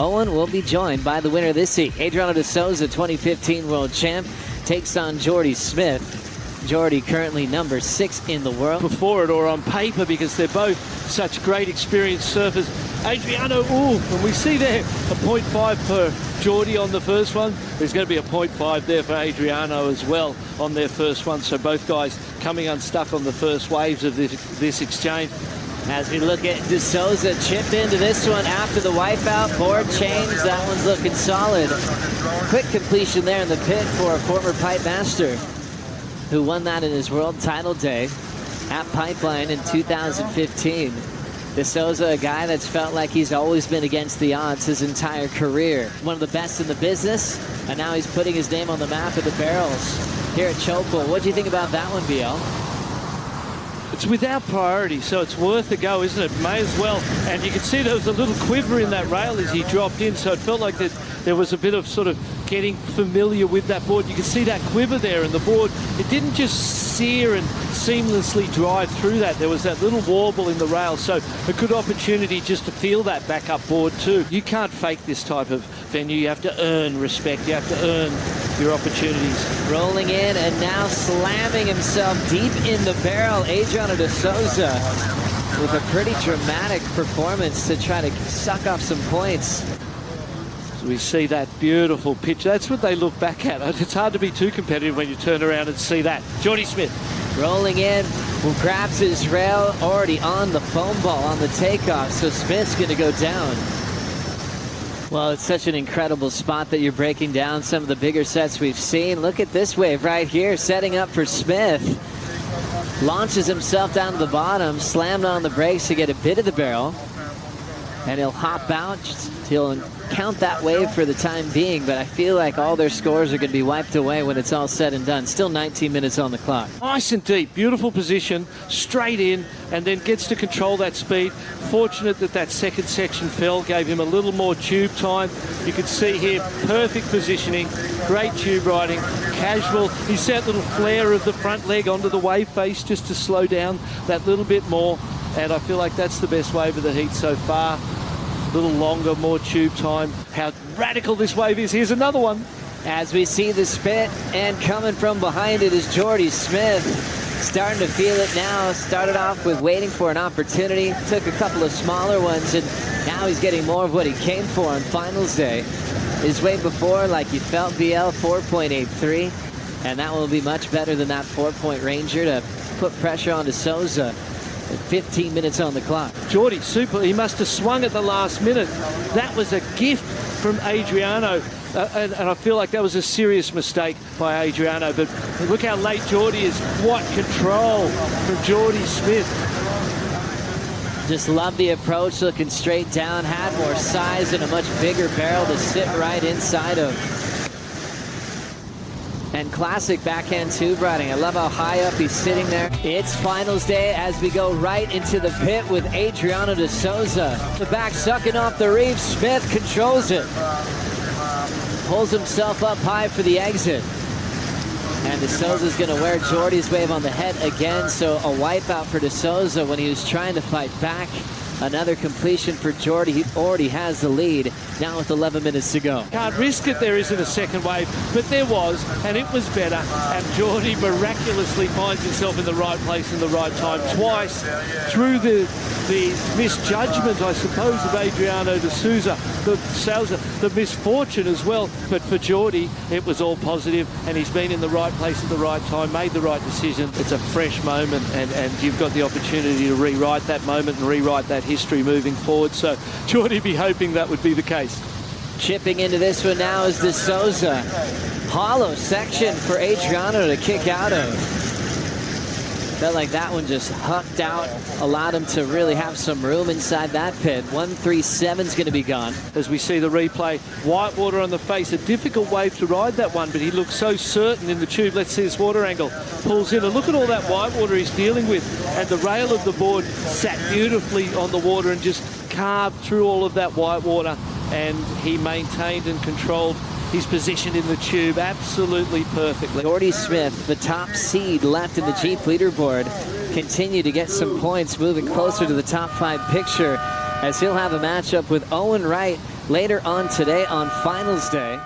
Owen will be joined by the winner this heat. Adriano de Souza, 2015 world champ, takes on Jordy Smith. Jordy currently number 6 in the world. Before it or on paper, because they're both such great experienced surfers. Adriano, and we see there a 0.5 for Jordy on the first one. There's going to be a 0.5 there for Adriano as well on their first one. So both guys coming unstuck on the first waves of this exchange. As we look at De Souza chip into this one after the wipeout. Board change, that one's looking solid. Quick completion there in the pit for a former pipe master who won that in his world title day at Pipeline in 2015. De Souza, a guy that's felt like he's always been against the odds his entire career. One of the best in the business, and now he's putting his name on the map at the barrels here at Teahupo'o. What do you think about that one, BL? It's without priority, so it's worth a go, isn't it? May as well. And you can see there was a little quiver in that rail as he dropped in, so it felt like that there was a bit of sort of getting familiar with that board. You can see that quiver there, and the board, it didn't just sear and seamlessly drive through that. There was that little warble in the rail, so a good opportunity just to feel that backup board too. You can't fake this type of venue. You have to earn respect. You have to earn your opportunities. Rolling in and now slamming himself deep in the barrel. Adriano de Souza with a pretty dramatic performance to try to suck off some points. So we see that beautiful pitch. That's what they look back at. It's hard to be too competitive when you turn around and see that. Jordy Smith. Rolling in, grabs his rail, already on the foam ball on the takeoff, so Smith's going to go down. Well, it's such an incredible spot that you're breaking down some of the bigger sets we've seen. Look at this wave right here, setting up for Smith. Launches himself down to the bottom, slammed on the brakes to get a bit of the barrel. And he'll hop out, he'll count that wave for the time being, but I feel like all their scores are going to be wiped away when it's all said and done. Still 19 minutes on the clock. Nice and deep, beautiful position, straight in, and then gets to control that speed. Fortunate that that second section fell, gave him a little more tube time. You can see here, perfect positioning, great tube riding, casual. He set a little flare of the front leg onto the wave face just to slow down that little bit more, and I feel like that's the best wave of the heat so far. A little longer, more tube time. How radical this wave is. Here's another one. As we see the spit, and coming from behind it is Jordy Smith. Starting to feel it now. Started off with waiting for an opportunity. Took a couple of smaller ones, and now he's getting more of what he came for on finals day. His wave before, like you felt, BL, 4.83. And that will be much better than that 4-point Ranger to put pressure on De Souza. 15 minutes on the clock. Jordy, super. He must have swung at the last minute. That was a gift from Adriano. And I feel like that was a serious mistake by Adriano. But look how late Jordy is. What control from Jordy Smith. Just love the approach, looking straight down. Had more size and a much bigger barrel to sit right inside of. And classic backhand tube riding. I love how high up he's sitting there. It's finals day as we go right into the pit with Adriano de Souza. The back sucking off the reef. Smith controls it. Pulls himself up high for the exit. And De Souza's going to wear Jordy's wave on the head again. So a wipeout for De Souza when he was trying to fight back. Another completion for Jordy. He already has the lead now with 11 minutes to go. Can't risk it there isn't a second wave, but there was, and it was better. And Jordy miraculously finds himself in the right place in the right time twice through the misjudgment, I suppose, of Adriano de Souza, the misfortune as well. But for Jordy, it was all positive, and he's been in the right place at the right time, made the right decision. It's a fresh moment, and you've got the opportunity to rewrite that moment and rewrite that history moving forward. So Jordy be hoping that would be the case. Chipping into this one now is De Souza. Hollow section for Adriano to kick out of. Felt like that one just hucked out, allowed him to really have some room inside that pit. 137 is going to be gone. As we see the replay, white water on the face, a difficult wave to ride that one, but he looks so certain in the tube. Let's see this water angle. Pulls in, and look at all that white water he's dealing with. And the rail of the board sat beautifully on the water and just carved through all of that white water. And he maintained and controlled his position in the tube absolutely perfectly. Jordy Smith, the top seed left in the Jeep leaderboard, continue to get some points, moving closer to the top 5 picture as he'll have a matchup with Owen Wright later on today on finals day.